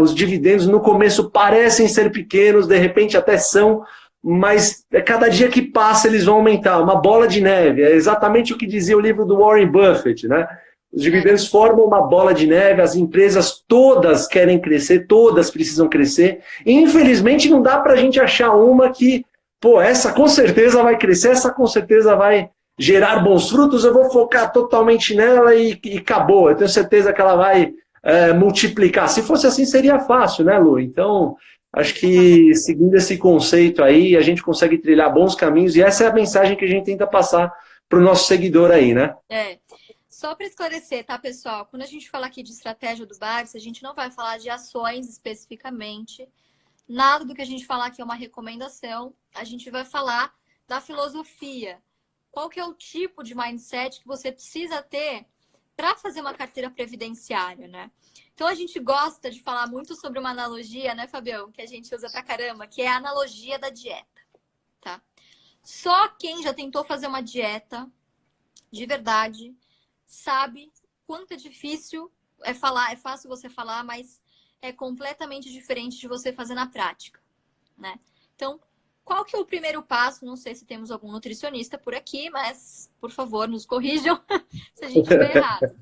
os dividendos no começo parecem ser pequenos, de repente até são, mas cada dia que passa eles vão aumentar, uma bola de neve. É exatamente o que dizia o livro do Warren Buffett, né? Os dividendos formam uma bola de neve, as empresas todas querem crescer, todas precisam crescer. E, infelizmente, não dá para a gente achar uma que, pô, essa com certeza vai crescer, essa com certeza vai gerar bons frutos, eu vou focar totalmente nela e acabou. Eu tenho certeza que ela vai multiplicar. Se fosse assim, seria fácil, né, Lu? Então, acho que seguindo esse conceito aí, a gente consegue trilhar bons caminhos e essa é a mensagem que a gente tenta passar para o nosso seguidor aí, né? Só para esclarecer, tá, pessoal? Quando a gente fala aqui de estratégia do Bars, a gente não vai falar de ações especificamente. Nada do que a gente falar aqui é uma recomendação. A gente vai falar da filosofia. Qual que é o tipo de mindset que você precisa ter para fazer uma carteira previdenciária, né? Então, a gente gosta de falar muito sobre uma analogia, né, Fabião? Que a gente usa pra caramba, que é a analogia da dieta, tá? Só quem já tentou fazer uma dieta de verdade sabe quanto é difícil falar, é fácil você falar, mas é completamente diferente de você fazer na prática, né? Então, qual que é o primeiro passo? Não sei se temos algum nutricionista por aqui, mas, por favor, nos corrijam se a gente estiver errado.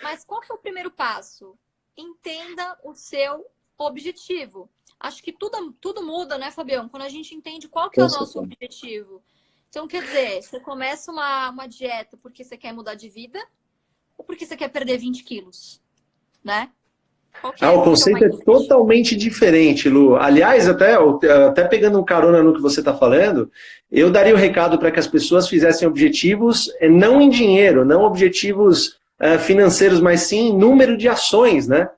Mas qual que é o primeiro passo? Entenda o seu objetivo. Acho que tudo muda, né, Fabião? Quando a gente entende qual que é o nosso objetivo. Então, quer dizer, você começa uma dieta porque você quer mudar de vida ou porque você quer perder 20 quilos, né? O conceito é totalmente diferente, Lu. Aliás, até pegando um carona no que você está falando, eu daria o recado para que as pessoas fizessem objetivos não em dinheiro, não objetivos financeiros, mas sim em número de ações, né?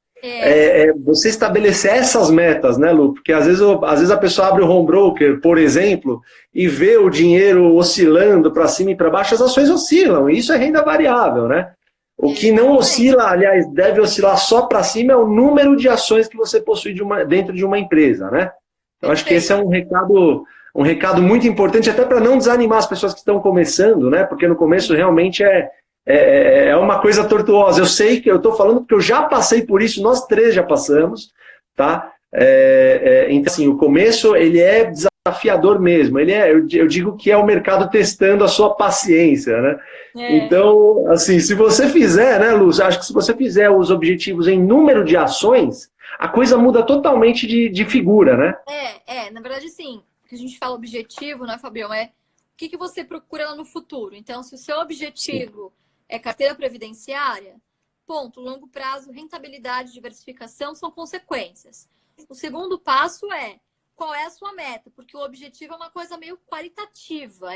Você estabelecer essas metas, né, Lu? Porque às vezes a pessoa abre o home broker, por exemplo, e vê o dinheiro oscilando para cima e para baixo, as ações oscilam, e isso é renda variável, né? O que não oscila, aliás, deve oscilar só para cima é o número de ações que você possui dentro de uma empresa, né? Eu acho que esse é um recado muito importante, até para não desanimar as pessoas que estão começando, né? Porque no começo realmente é uma coisa tortuosa. Eu sei que eu estou falando porque eu já passei por isso, nós três já passamos, tá? Então, assim, o começo, ele é desafiador mesmo. Eu digo que é o mercado testando a sua paciência, né? Então, assim, se você fizer, né, Luz? Acho que se você fizer os objetivos em número de ações, a coisa muda totalmente de figura, né? Na verdade, sim. O que a gente fala objetivo, né, Fabião? O que você procura lá no futuro. Então, se o seu objetivo é carteira previdenciária, ponto, longo prazo, rentabilidade, diversificação são consequências. O segundo passo qual é a sua meta? Porque o objetivo é uma coisa meio qualitativa.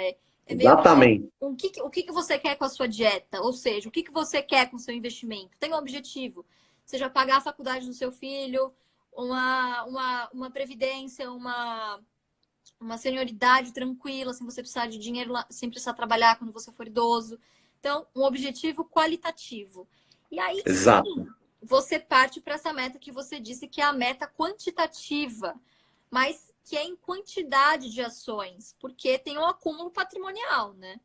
Exatamente. O que você quer com a sua dieta? Ou seja, o que você quer com o seu investimento? Tem um objetivo. Seja pagar a faculdade do seu filho, uma previdência, uma senioridade tranquila, sem você precisar de dinheiro, sem precisar trabalhar quando você for idoso. Então, um objetivo qualitativo. E aí, sim, você parte para essa meta que você disse que é a meta quantitativa, mas que é em quantidade de ações, porque tem um acúmulo patrimonial, né?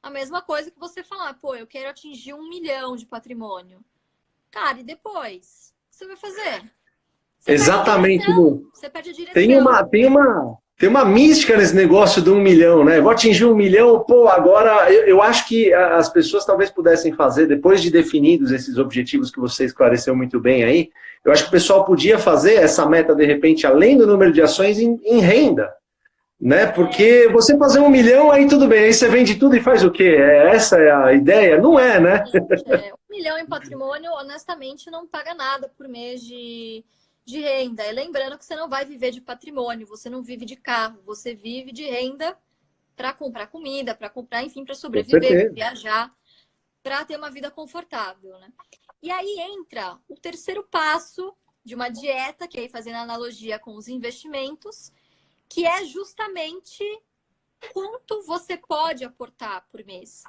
A mesma coisa que você falar, pô, eu quero atingir 1 milhão de patrimônio. Cara, e depois? O que você vai fazer? Exatamente, Lu. Você perde a direção. Tem uma mística nesse negócio do 1 milhão, né? Vou atingir 1 milhão, pô, agora eu acho que as pessoas talvez pudessem fazer, depois de definidos esses objetivos que você esclareceu muito bem aí, eu acho que o pessoal podia fazer essa meta, de repente, além do número de ações, em renda, né? Porque você fazer 1 milhão, aí tudo bem, aí você vende tudo e faz o quê? Essa é a ideia? Não é, né? 1 milhão em patrimônio, honestamente, não paga nada por mês de renda. E lembrando que você não vai viver de patrimônio, você não vive de carro, você vive de renda para comprar comida, para comprar, enfim, para sobreviver, para viajar, para ter uma vida confortável, né? E aí entra o terceiro passo de uma dieta, que aí fazendo analogia com os investimentos, que é justamente quanto você pode aportar por mês.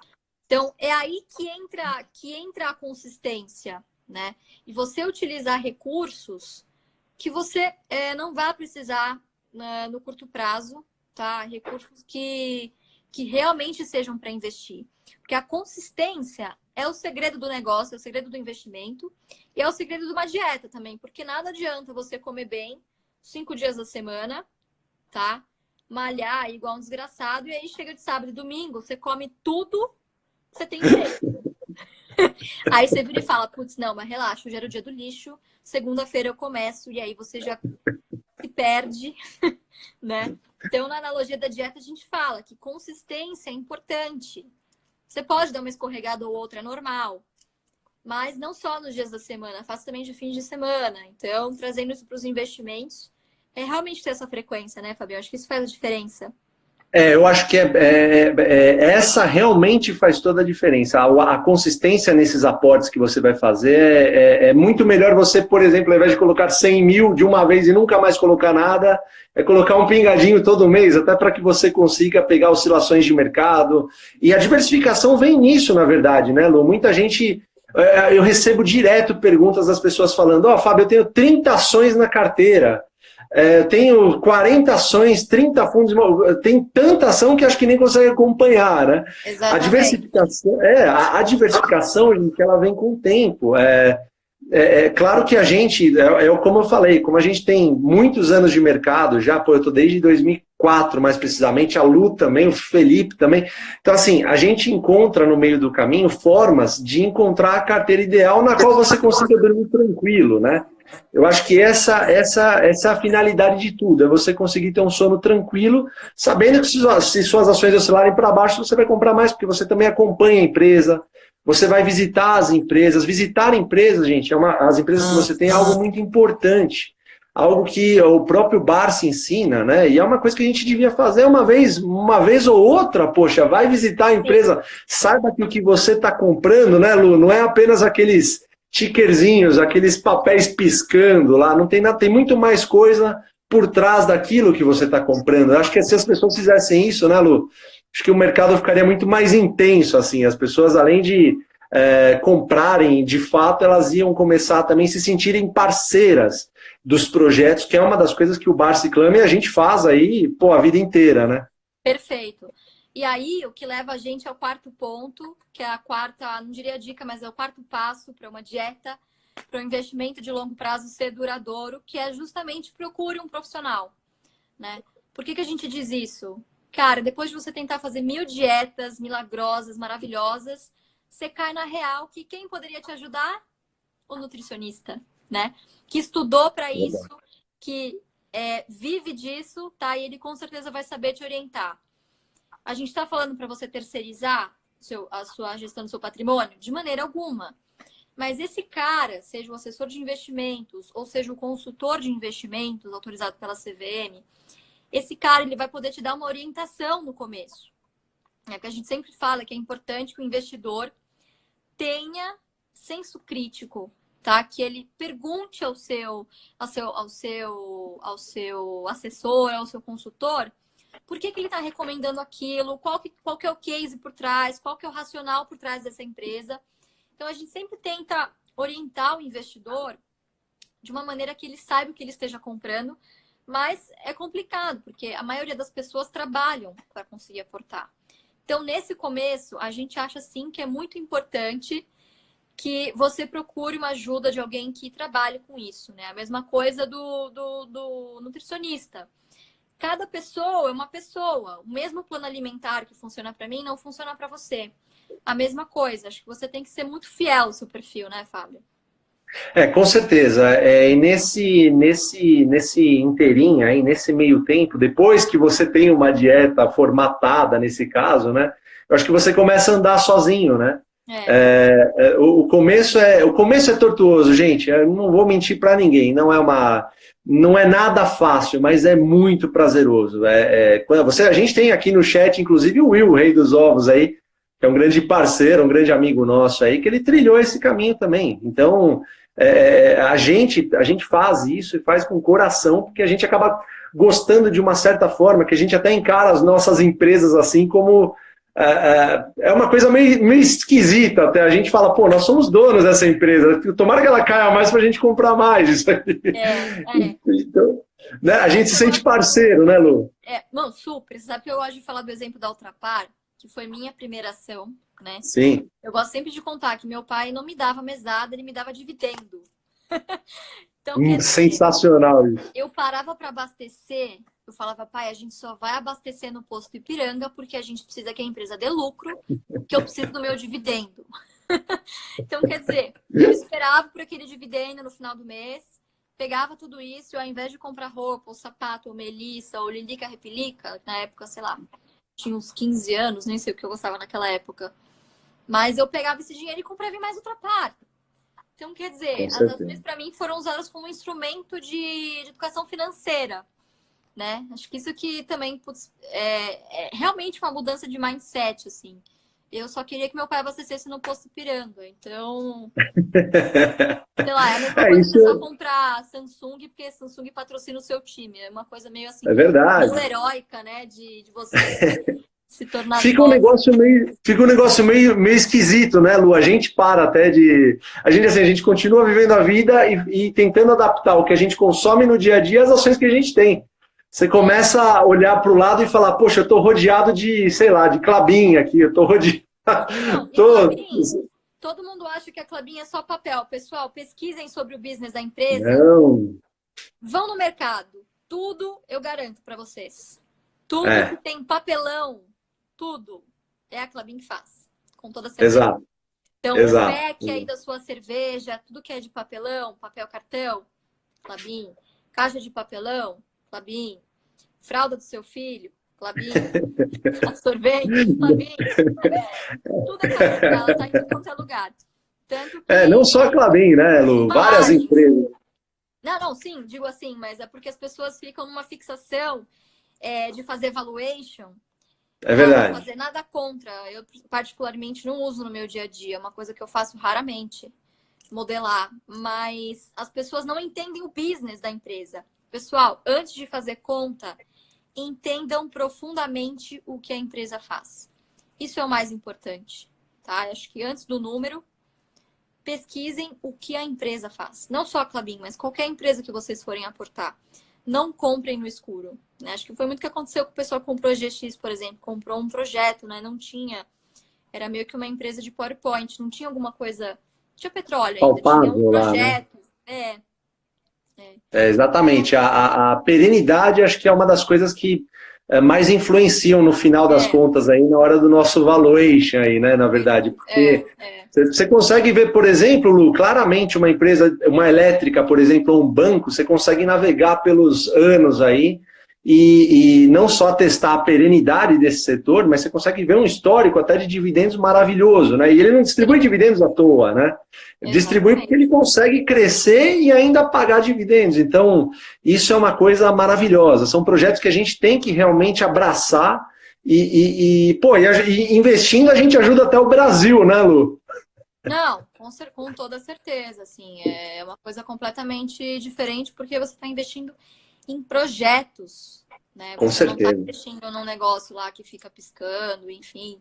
Então, é aí que entra a consistência, né? E você utilizar recursos que você não vai precisar no curto prazo, tá? Recursos que realmente sejam para investir. Porque a consistência é o segredo do negócio, é o segredo do investimento e é o segredo de uma dieta também. Porque nada adianta você comer bem 5 dias da semana, tá? malhar igual um desgraçado, e aí chega de sábado e domingo, você come tudo que você tem direito. Aí você vira e fala, putz, não, mas relaxa, hoje era o dia do lixo, segunda-feira eu começo, e aí você já se perde, né? Então, na analogia da dieta, a gente fala que consistência é importante. Você pode dar uma escorregada ou outra, é normal. Mas não só nos dias da semana, faço também de fins de semana. Então, trazendo isso para os investimentos, é realmente ter essa frequência, né, Fabio? Acho que isso faz a diferença. Eu acho que essa realmente faz toda a diferença. A consistência nesses aportes que você vai fazer é muito melhor você, por exemplo, ao invés de colocar 100 mil de uma vez e nunca mais colocar nada, é colocar um pingadinho todo mês, até para que você consiga pegar oscilações de mercado. E a diversificação vem nisso, na verdade, né, Lu? Muita gente... Eu recebo direto perguntas das pessoas falando, Fábio, eu tenho 30 ações na carteira. Tenho 40 ações, 30 fundos, tem tanta ação que acho que nem consegue acompanhar, né? Exatamente. A diversificação, gente, ela vem com o tempo. Claro que a gente, como eu falei, como a gente tem muitos anos de mercado já, eu estou desde 2004, mais precisamente, a Lu também, o Felipe também. Então, assim, a gente encontra no meio do caminho formas de encontrar a carteira ideal na qual você consiga dormir tranquilo, né? Eu acho que essa é a finalidade de tudo, é você conseguir ter um sono tranquilo, sabendo que se suas ações oscilarem para baixo, você vai comprar mais, porque você também acompanha a empresa, você vai visitar as empresas. Visitar empresas, gente, as empresas que você tem é algo muito importante, algo que o próprio Barsi ensina, né? E é uma coisa que a gente devia fazer uma vez ou outra, poxa, vai visitar a empresa, saiba que o que você está comprando, né, Lu, não é apenas aqueles tickerzinhos, aqueles papéis piscando lá, não tem nada, tem muito mais coisa por trás daquilo que você está comprando. Eu acho que se as pessoas fizessem isso, né, Lu? Acho que o mercado ficaria muito mais intenso, assim. As pessoas, além de comprarem, de fato, elas iam começar a também se sentirem parceiras dos projetos, que é uma das coisas que o Barsi clama e a gente faz aí, a vida inteira, né? Perfeito. E aí, o que leva a gente ao quarto ponto, que é a quarta, não diria dica, mas é o quarto passo para uma dieta, para um investimento de longo prazo ser duradouro, que é justamente procure um profissional, né? Por que a gente diz isso? Cara, depois de você tentar fazer 1000 dietas milagrosas, maravilhosas, você cai na real que quem poderia te ajudar? O nutricionista, né? Que estudou para isso, que vive disso, tá? E ele com certeza vai saber te orientar. A gente está falando para você terceirizar a sua gestão do seu patrimônio? De maneira alguma. Mas esse cara, seja o assessor de investimentos ou seja o consultor de investimentos autorizado pela CVM, esse cara ele vai poder te dar uma orientação no começo. É que a gente sempre fala que é importante que o investidor tenha senso crítico, tá? Que ele pergunte ao seu assessor, ao seu consultor, por que ele está recomendando aquilo, qual que é o case por trás, qual que é o racional por trás dessa empresa. Então, a gente sempre tenta orientar o investidor de uma maneira que ele saiba o que ele esteja comprando, mas é complicado, porque a maioria das pessoas trabalham para conseguir aportar. Então, nesse começo, a gente acha, sim, que é muito importante que você procure uma ajuda de alguém que trabalhe com isso, né? A mesma coisa do nutricionista. Cada pessoa é uma pessoa. O mesmo plano alimentar que funciona para mim não funciona para você. A mesma coisa. Acho que você tem que ser muito fiel ao seu perfil, né, Fábio? Com certeza. E nesse inteirinho aí, nesse meio tempo, depois que você tem uma dieta formatada, nesse caso, né? Eu acho que você começa a andar sozinho, né? O começo é tortuoso, gente. Eu não vou mentir para ninguém. Não é nada fácil, mas é muito prazeroso. A gente tem aqui no chat, inclusive, o Will, o Rei dos Ovos aí, que é um grande parceiro, um grande amigo nosso aí, que ele trilhou esse caminho também. Então, a gente faz isso e faz com coração, porque a gente acaba gostando de uma certa forma, que a gente até encara as nossas empresas assim como... É uma coisa meio esquisita até. A gente fala, nós somos donos dessa empresa, tomara que ela caia mais para a gente comprar mais isso aqui. Então, né, a gente se sente parceiro, né, Lu? Não, super. Você sabe que eu gosto de falar do exemplo da Ultrapar, que foi minha primeira ação, né? Sim. Eu gosto sempre de contar que meu pai não me dava mesada, ele me dava dividendo. Então, quer dizer, Sensacional isso. eu parava para abastecer, eu falava, pai, a gente só vai abastecer no posto Ipiranga porque a gente precisa que a empresa dê lucro, que eu preciso do meu dividendo. Então, quer dizer, eu esperava por aquele dividendo no final do mês, pegava tudo isso e ao invés de comprar roupa, ou sapato, ou melissa, ou lilica repelica, na época, sei lá, tinha uns 15 anos, nem sei o que eu gostava naquela época, mas eu pegava esse dinheiro e comprava em mais outra parte. Então, quer dizer, as ações para mim foram usadas como instrumento de educação financeira, né? Acho que isso que também putz, é realmente uma mudança de mindset, assim. Eu só queria que meu pai abastecesse no posto Ipiranga. Então, sei lá, é a mesma coisa que só comprar Samsung porque Samsung patrocina o seu time. É uma coisa meio assim, é verdade. meio heróica, né? De você se tornar fica um negócio meio esquisito, né, Lu? A gente para até de... A gente continua vivendo a vida e tentando adaptar o que a gente consome no dia a dia às ações que a gente tem. Você começa a olhar para o lado e falar, poxa, eu estou rodeado de, sei lá, de Klabin aqui, eu estou rodeado... Não, Klabin, todo mundo acha que a Klabin é só papel. Pessoal, pesquisem sobre o business da empresa. Não. Vão no mercado. Tudo eu garanto para vocês. Tudo que tem papelão, tudo é a Klabin que faz. Com toda certeza. Exato. Então, o pack aí da sua cerveja, tudo que é de papelão, papel cartão, Klabin. Caixa de papelão, Klabin. Fralda do seu filho, Klabin. Sorvete, Klabin. Tudo é Klabin, ela tá em tudo quanto é lugar. Tanto que... não só a Klabin, né, Lu? Várias empresas. Não, sim, digo assim, mas é porque as pessoas ficam numa fixação de fazer valuation. É verdade. Não fazer nada contra. Eu, particularmente, não uso no meu dia a dia. É uma coisa que eu faço raramente, modelar. Mas as pessoas não entendem o business da empresa. Pessoal, antes de fazer conta, entendam profundamente o que a empresa faz. Isso é o mais importante, tá? Acho que antes do número, pesquisem o que a empresa faz. Não só a Klabin, mas qualquer empresa que vocês forem aportar. Não comprem no escuro, né? Acho que foi muito o que aconteceu com o pessoal que comprou a GX, por exemplo. Comprou um projeto, né? Não tinha... Era meio que uma empresa de PowerPoint. Não tinha alguma coisa... Tinha petróleo ainda. Tinha um projeto. Lá, né? Exatamente. A perenidade acho que é uma das coisas que mais influenciam no final das contas aí, na hora do nosso valuation aí, né? Na verdade. Porque você consegue ver, por exemplo, Lu, claramente uma empresa, uma elétrica, por exemplo, ou um banco, você consegue navegar pelos anos aí e não só testar a perenidade desse setor, mas você consegue ver um histórico até de dividendos maravilhoso, né? E ele não distribui dividendos à toa, né? Distribui porque ele consegue crescer e ainda pagar dividendos. Então, isso é uma coisa maravilhosa. São projetos que a gente tem que realmente abraçar e investindo a gente ajuda até o Brasil, né, Lu? Não, com toda certeza. Assim, é uma coisa completamente diferente porque você está investindo em projetos, né? Com você certeza. não está investindo num negócio lá que fica piscando, enfim.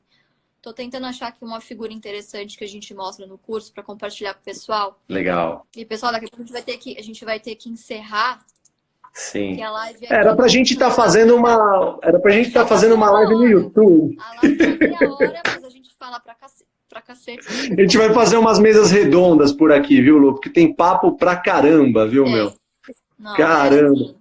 Tô tentando achar aqui uma figura interessante que a gente mostra no curso para compartilhar com o pessoal. Legal. E, pessoal, daqui a pouco a gente vai ter que encerrar. Sim. A live era pra gente estar fazendo uma... Era pra gente estar fazendo uma live no YouTube. A live é meia hora, mas a gente fala pra cacete. A gente vai fazer umas mesas redondas por aqui, viu, Lu? Porque tem papo pra caramba, viu, meu? Não, caramba. Assim.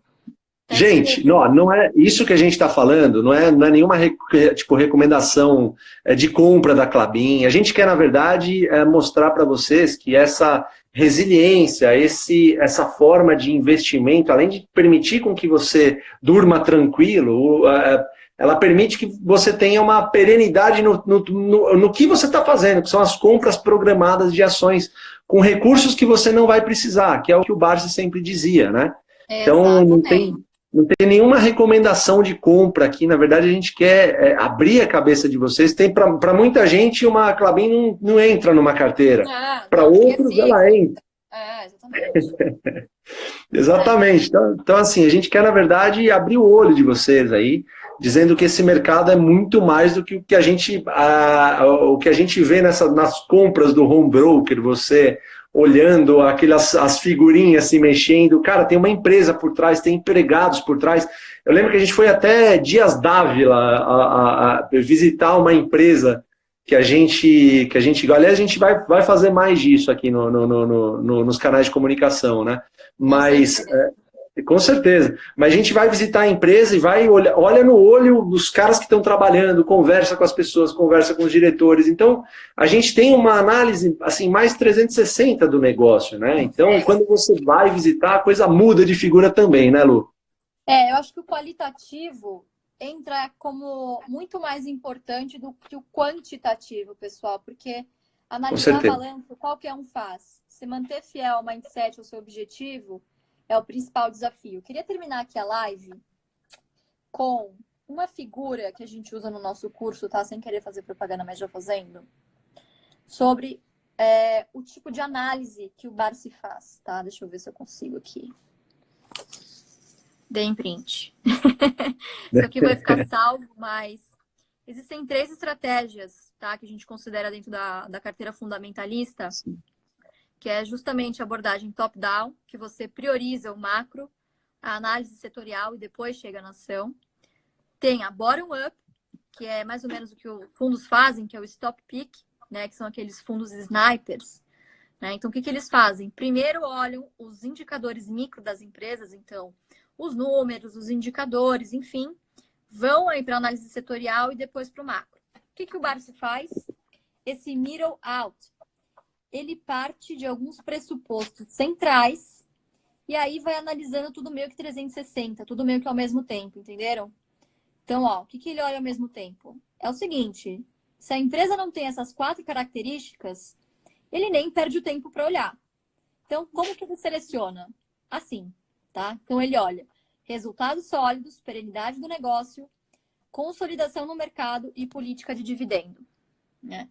Gente, não é isso que a gente está falando, não é nenhuma recomendação de compra da Klabin. A gente quer, na verdade, mostrar para vocês que essa resiliência, essa forma de investimento, além de permitir com que você durma tranquilo, ela permite que você tenha uma perenidade no que você está fazendo, que são as compras programadas de ações com recursos que você não vai precisar, que é o que o Barsi sempre dizia, né? Então, não tem nenhuma recomendação de compra aqui. Na verdade, a gente quer abrir a cabeça de vocês. Tem para muita gente, uma Klabin não entra numa carteira. Para outros, ela entra. Exatamente. Exatamente. Então, assim, a gente quer, na verdade, abrir o olho de vocês aí, dizendo que esse mercado é muito mais do que o que a gente vê nas compras do home broker, você olhando as figurinhas se mexendo. Cara, tem uma empresa por trás, tem empregados por trás. Eu lembro que a gente foi até Dias Dávila a visitar uma empresa que a gente, aliás, a gente vai fazer mais disso aqui nos canais de comunicação, né? Mas, com certeza. Mas a gente vai visitar a empresa e vai olha no olho dos caras que estão trabalhando, conversa com as pessoas, conversa com os diretores. Então, a gente tem uma análise assim mais 360 do negócio, né? Então, quando você vai visitar, a coisa muda de figura também, né, Lu? Eu acho que o qualitativo entra como muito mais importante do que o quantitativo, pessoal, porque analisar balanço, qualquer um faz. Se manter fiel ao mindset, ao seu objetivo, é o principal desafio. Eu queria terminar aqui a live com uma figura que a gente usa no nosso curso, tá? Sem querer fazer propaganda, mas já fazendo, sobre o tipo de análise que o Barsi faz, tá? Deixa eu ver se eu consigo aqui. Dei em print. Isso aqui vai ficar salvo, mas existem 3 estratégias, tá, que a gente considera dentro da carteira fundamentalista, que é justamente a abordagem top-down, que você prioriza o macro, a análise setorial e depois chega na ação. Tem a bottom-up, que é mais ou menos o que os fundos fazem, que é o stop pick, né, que são aqueles fundos snipers. Né? Então, o que eles fazem? Primeiro olham os indicadores micro das empresas, então os números, os indicadores, enfim, vão aí para a análise setorial e depois para o macro. O que o Barsi faz? Esse middle out, ele parte de alguns pressupostos centrais e aí vai analisando tudo meio que 360, tudo meio que ao mesmo tempo, entenderam? Então, o que ele olha ao mesmo tempo? É o seguinte, se a empresa não tem essas 4 características, ele nem perde o tempo para olhar. Então, como que ele seleciona? Assim. Tá? Então, ele olha resultados sólidos, perenidade do negócio, consolidação no mercado e política de dividendo. Né?